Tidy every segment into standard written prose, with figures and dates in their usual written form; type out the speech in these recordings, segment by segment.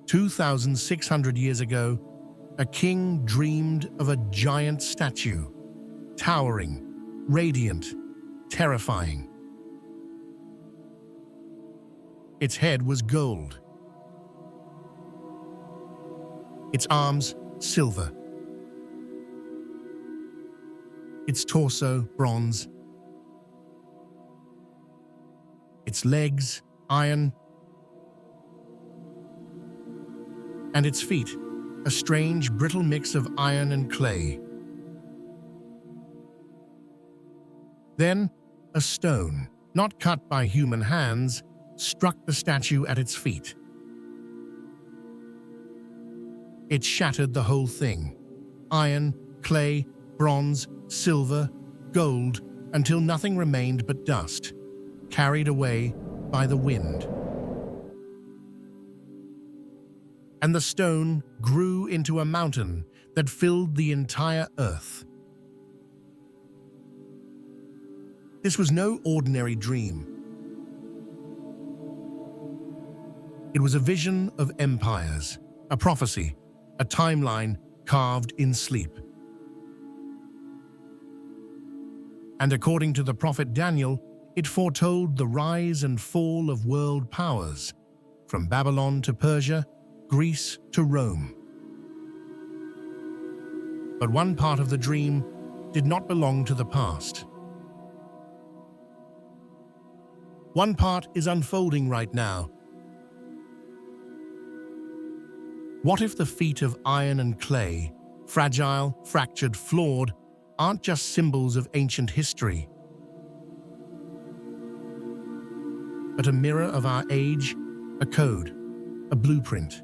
2,600 years ago, a king dreamed of a giant statue, towering, radiant, terrifying. Its head was gold, its arms silver, its torso bronze, its legs iron, and its feet a strange, brittle mix of iron and clay. Then, a stone, not cut by human hands, struck the statue at its feet. It shattered the whole thing. Iron, clay, bronze, silver, gold, until nothing remained but dust, carried away by the wind. And the stone grew into a mountain that filled the entire earth. This was no ordinary dream. It was a vision of empires, a prophecy, a timeline carved in sleep. And according to the prophet Daniel, it foretold the rise and fall of world powers, from Babylon to Persia, Greece to Rome. But one part of the dream did not belong to the past. One part is unfolding right now. What if the feet of iron and clay, fragile, fractured, flawed, aren't just symbols of ancient history, but a mirror of our age, a code, a blueprint,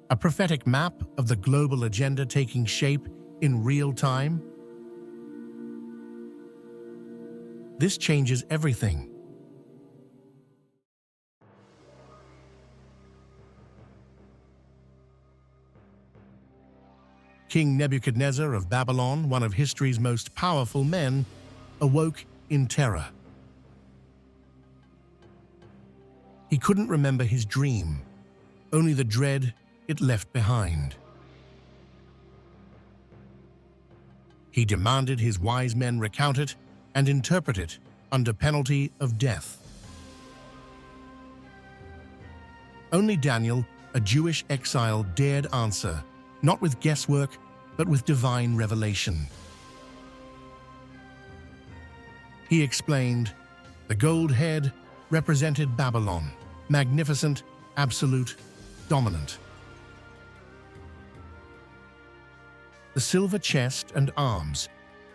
a prophetic map of the global agenda taking shape in real time? This changes everything. King Nebuchadnezzar of Babylon, one of history's most powerful men, awoke in terror. He couldn't remember his dream, only the dread it left behind. He demanded his wise men recount it and interpret it under penalty of death. Only Daniel, a Jewish exile, dared answer, not with guesswork, but with divine revelation. He explained, the gold head represented Babylon, magnificent, absolute, dominant. The silver chest and arms,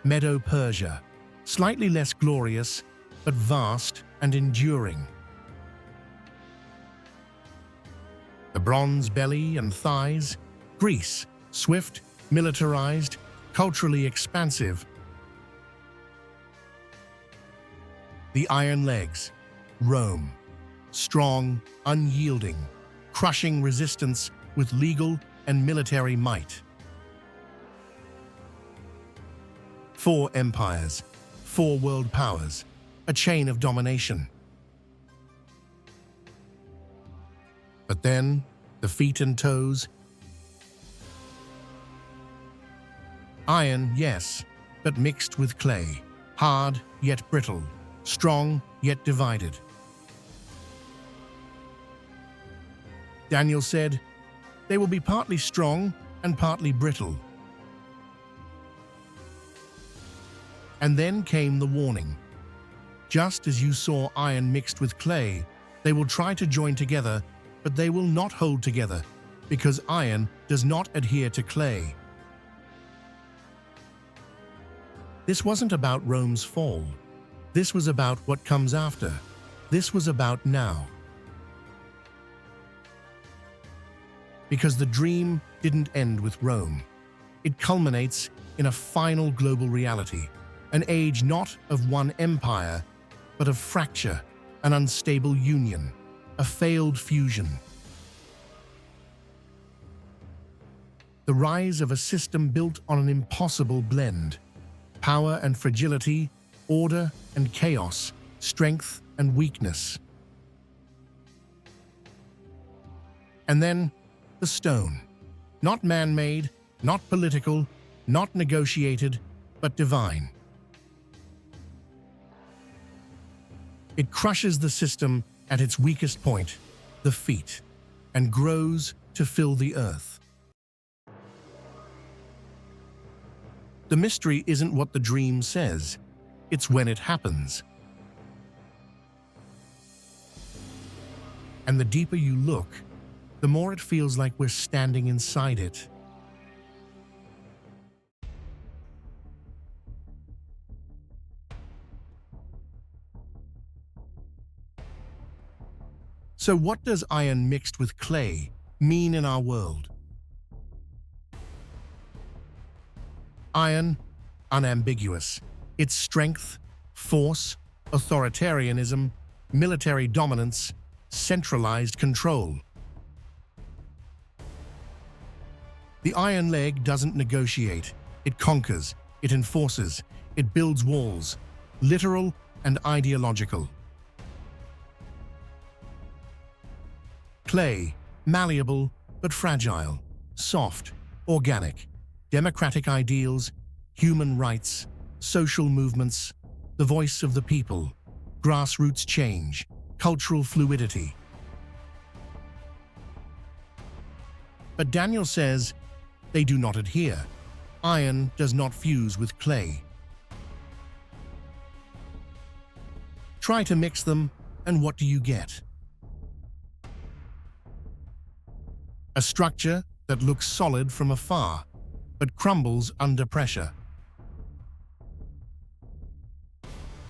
Medo-Persia, slightly less glorious, but vast and enduring. The bronze belly and thighs, Greece, swift, militarized, culturally expansive. The iron legs, Rome, strong, unyielding, crushing resistance with legal and military might. 4 empires, 4 world powers, a chain of domination. But then, the feet and toes. Iron, yes, but mixed with clay, hard yet brittle, strong yet divided. Daniel said, they will be partly strong and partly brittle. And then came the warning. Just as you saw iron mixed with clay, they will try to join together, but they will not hold together, because iron does not adhere to clay. This wasn't about Rome's fall. This was about what comes after. This was about now. Because the dream didn't end with Rome. It culminates in a final global reality, an age not of one empire, but of fracture, an unstable union, a failed fusion. The rise of a system built on an impossible blend: power and fragility, order and chaos, strength and weakness. And then the stone. Not man-made, not political, not negotiated, but divine. It crushes the system at its weakest point, the feet, and grows to fill the earth. The mystery isn't what the dream says, it's when it happens. And the deeper you look, the more it feels like we're standing inside it. So what does iron mixed with clay mean in our world? Iron, unambiguous. Its strength, force, authoritarianism, military dominance, centralized control. The iron leg doesn't negotiate. It conquers, it enforces, it builds walls, literal and ideological. Clay, malleable but fragile, soft, organic, democratic ideals, human rights, social movements, the voice of the people, grassroots change, cultural fluidity. But Daniel says they do not adhere. Iron does not fuse with clay. Try to mix them, and what do you get? A structure that looks solid from afar, but crumbles under pressure.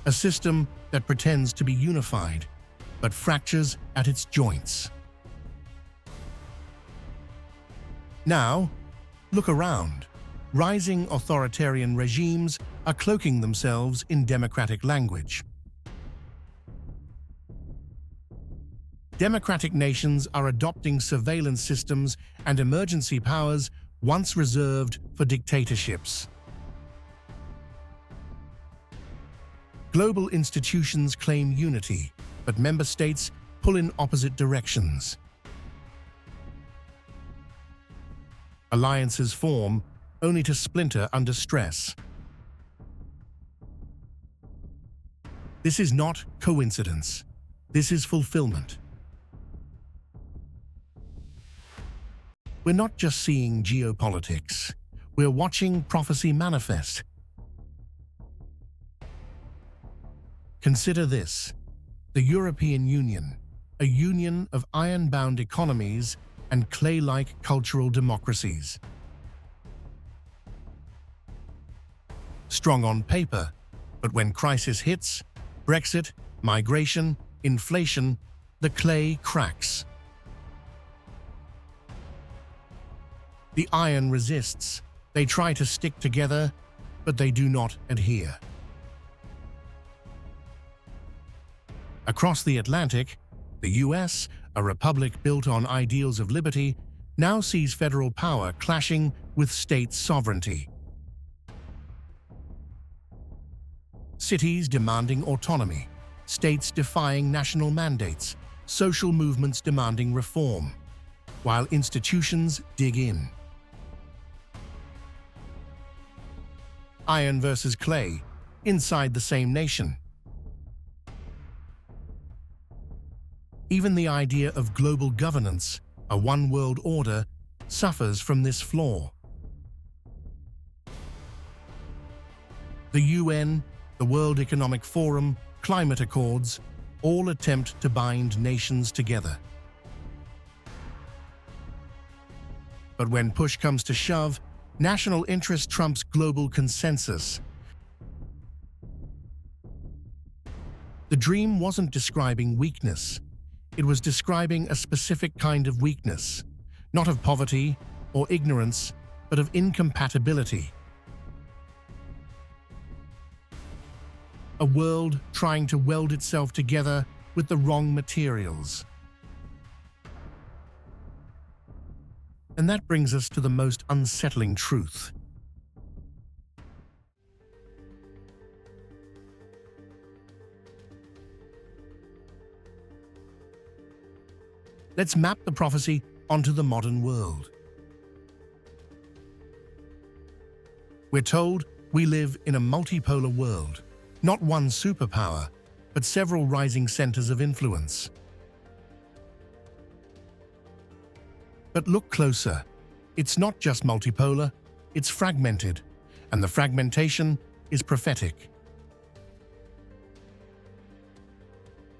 A system that pretends to be unified, but fractures at its joints. Now, look around. Rising authoritarian regimes are cloaking themselves in democratic language. Democratic nations are adopting surveillance systems and emergency powers once reserved for dictatorships. Global institutions claim unity, but member states pull in opposite directions. Alliances form only to splinter under stress. This is not coincidence. This is fulfillment. We're not just seeing geopolitics. We're watching prophecy manifest. Consider this: the European Union, a union of iron-bound economies and clay-like cultural democracies. Strong on paper, but when crisis hits, Brexit, migration, inflation, the clay cracks. The iron resists. They try to stick together, but they do not adhere. Across the Atlantic, the US, a republic built on ideals of liberty, now sees federal power clashing with state sovereignty. Cities demanding autonomy, states defying national mandates, social movements demanding reform, while institutions dig in. Iron versus clay, inside the same nation. Even the idea of global governance, a one-world order, suffers from this flaw. The UN, the World Economic Forum, climate accords, all attempt to bind nations together. But when push comes to shove, national interest trumps global consensus. The dream wasn't describing weakness. It was describing a specific kind of weakness, not of poverty or ignorance, but of incompatibility. A world trying to weld itself together with the wrong materials. And that brings us to the most unsettling truth. Let's map the prophecy onto the modern world. We're told we live in a multipolar world, not one superpower, but several rising centers of influence. But look closer. It's not just multipolar, it's fragmented, and the fragmentation is prophetic.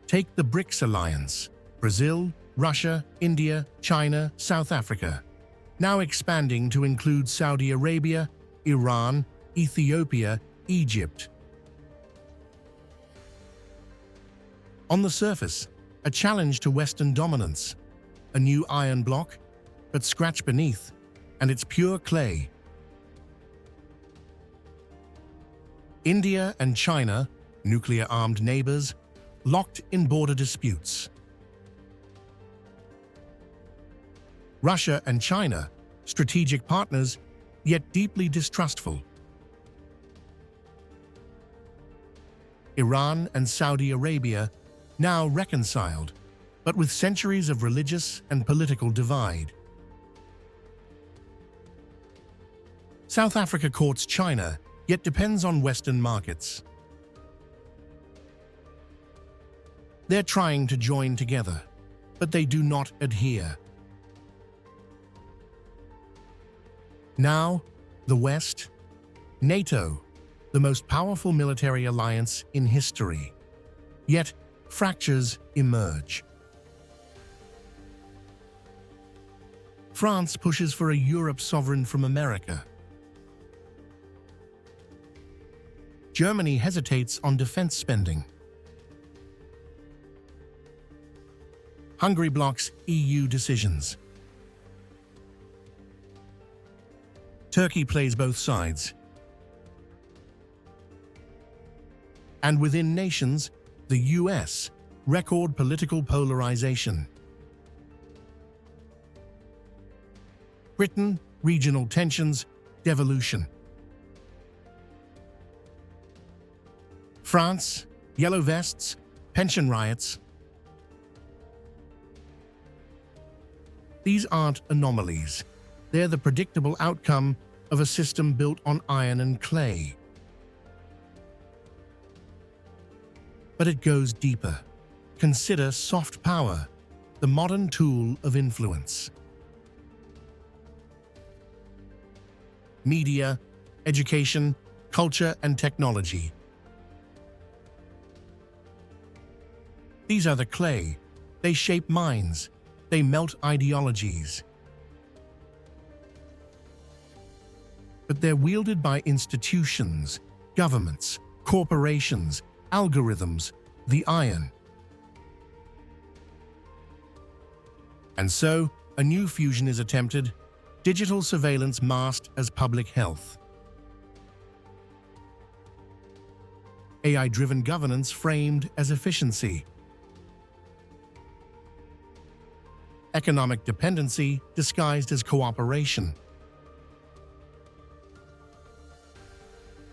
Take the BRICS alliance: Brazil, Russia, India, China, South Africa, now expanding to include Saudi Arabia, Iran, Ethiopia, Egypt. On the surface, a challenge to Western dominance, a new iron bloc, but scratch beneath, and it's pure clay. India and China, nuclear-armed neighbors, locked in border disputes. Russia and China, strategic partners, yet deeply distrustful. Iran and Saudi Arabia, now reconciled, but with centuries of religious and political divide. South Africa courts China, yet depends on Western markets. They're trying to join together, but they do not adhere. Now, the West, NATO, the most powerful military alliance in history. Yet, fractures emerge. France pushes for a Europe sovereign from America. Germany hesitates on defense spending. Hungary blocks EU decisions. Turkey plays both sides. And within nations, the US, record political polarization. Britain, regional tensions, devolution. France, yellow vests, pension riots. These aren't anomalies. They're the predictable outcome of a system built on iron and clay. But it goes deeper. Consider soft power, the modern tool of influence. Media, education, culture, and technology. These are the clay. They shape minds. They melt ideologies. But they're wielded by institutions, governments, corporations, algorithms, the iron. And so, a new fusion is attempted, digital surveillance masked as public health. AI-driven governance framed as efficiency. Economic dependency disguised as cooperation.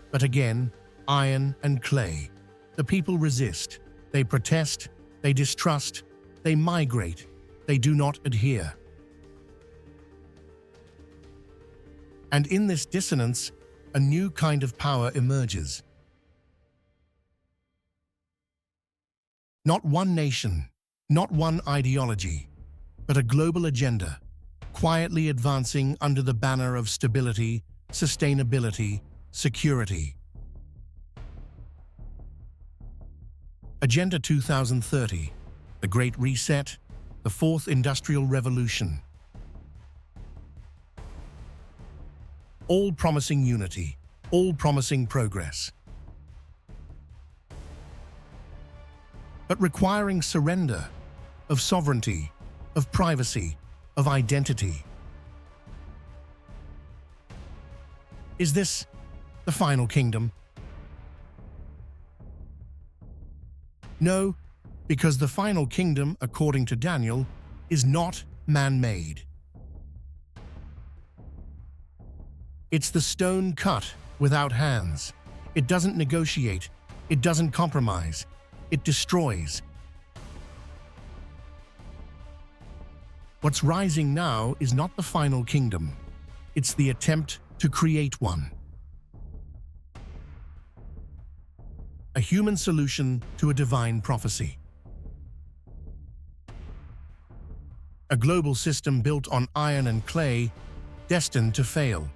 But again, iron and clay. The people resist. They protest. They distrust. They migrate. They do not adhere. And in this dissonance, a new kind of power emerges. Not one nation, not one ideology, but a global agenda, quietly advancing under the banner of stability, sustainability, security. Agenda 2030, the Great Reset, the Fourth Industrial Revolution. All promising unity, all promising progress. But requiring surrender of sovereignty, of privacy, of identity. Is this the final kingdom? No, because the final kingdom, according to Daniel, is not man-made. It's the stone cut without hands. It doesn't negotiate. It doesn't compromise. It destroys. What's rising now is not the final kingdom. It's the attempt to create one. A human solution to a divine prophecy. A global system built on iron and clay, destined to fail.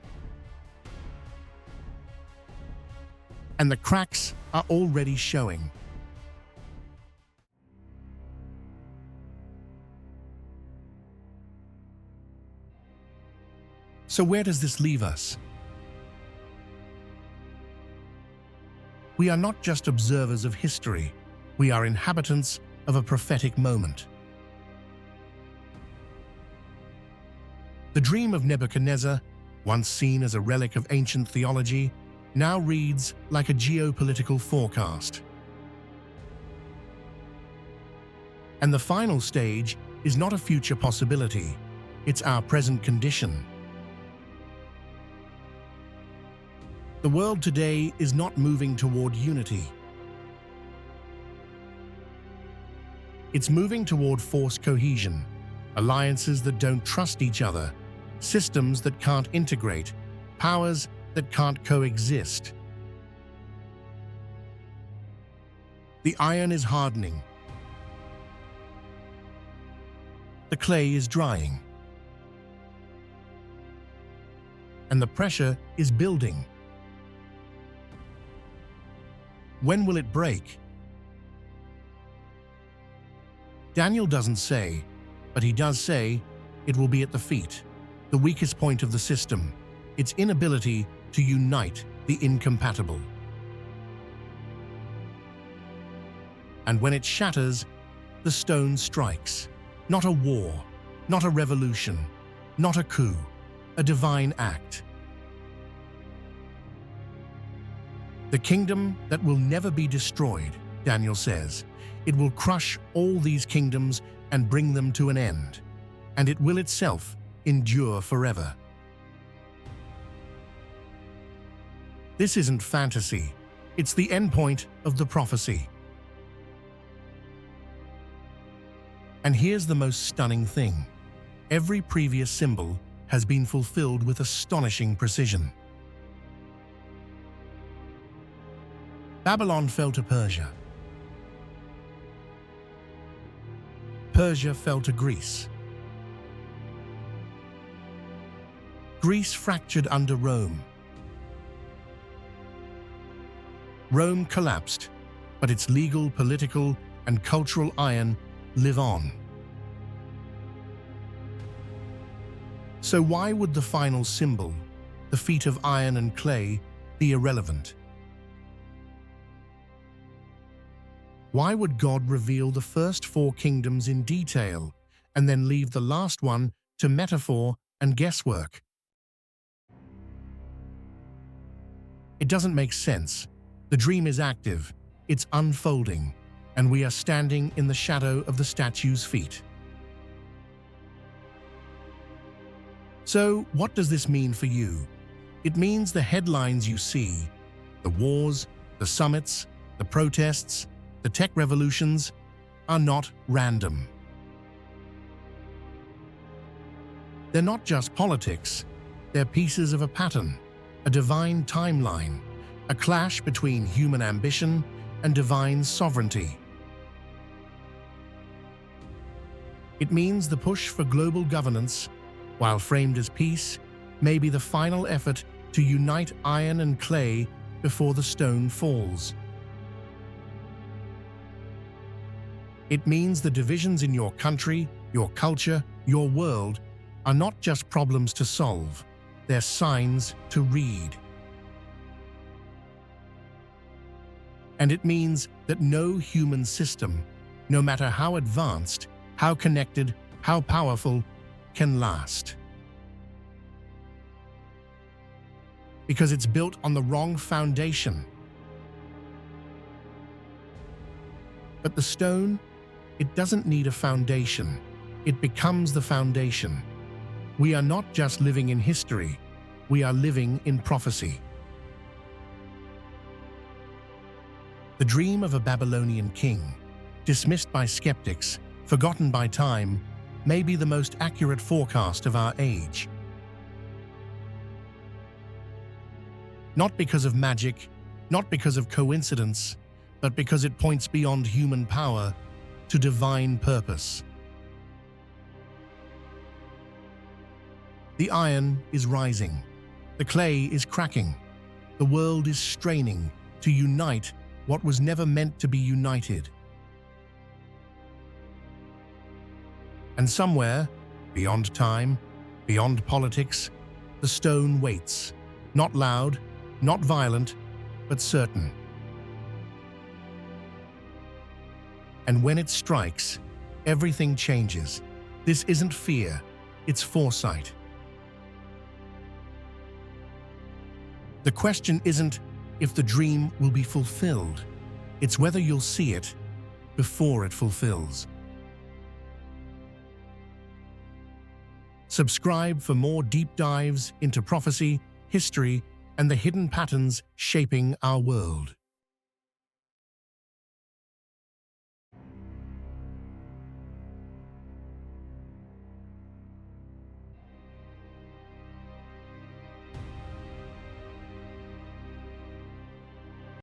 And the cracks are already showing. So where does this leave us? We are not just observers of history, we are inhabitants of a prophetic moment. The dream of Nebuchadnezzar, once seen as a relic of ancient theology, now reads like a geopolitical forecast. And the final stage is not a future possibility, it's our present condition. The world today is not moving toward unity. It's moving toward forced cohesion, alliances that don't trust each other, systems that can't integrate, powers that can't coexist. The iron is hardening. The clay is drying. And the pressure is building. When will it break? Daniel doesn't say, but he does say it will be at the feet, the weakest point of the system, its inability to unite the incompatible. And when it shatters, the stone strikes. Not a war, not a revolution, not a coup, a divine act. The kingdom that will never be destroyed, Daniel says. It will crush all these kingdoms and bring them to an end, and it will itself endure forever. This isn't fantasy, it's the endpoint of the prophecy. And here's the most stunning thing. Every previous symbol has been fulfilled with astonishing precision. Babylon fell to Persia. Persia fell to Greece. Greece fractured under Rome. Rome collapsed, but its legal, political, and cultural iron live on. So why would the final symbol, the feat of iron and clay, be irrelevant? Why would God reveal the first four kingdoms in detail and then leave the last one to metaphor and guesswork? It doesn't make sense. The dream is active, it's unfolding, and we are standing in the shadow of the statue's feet. So, what does this mean for you? It means the headlines you see, the wars, the summits, the protests, the tech revolutions, are not random. They're not just politics, they're pieces of a pattern, a divine timeline, a clash between human ambition and divine sovereignty. It means the push for global governance, while framed as peace, may be the final effort to unite iron and clay before the stone falls. It means the divisions in your country, your culture, your world are not just problems to solve, they're signs to read. And it means that no human system, no matter how advanced, how connected, how powerful, can last. Because it's built on the wrong foundation. But the stone, it doesn't need a foundation. It becomes the foundation. We are not just living in history, we are living in prophecy. The dream of a Babylonian king, dismissed by skeptics, forgotten by time, may be the most accurate forecast of our age. Not because of magic, not because of coincidence, but because it points beyond human power to divine purpose. The iron is rising. The clay is cracking. The world is straining to unite what was never meant to be united. And somewhere, beyond time, beyond politics, the stone waits, not loud, not violent, but certain. And when it strikes, everything changes. This isn't fear, it's foresight. The question isn't if the dream will be fulfilled, it's whether you'll see it before it fulfills. Subscribe for more deep dives into prophecy, history, and the hidden patterns shaping our world.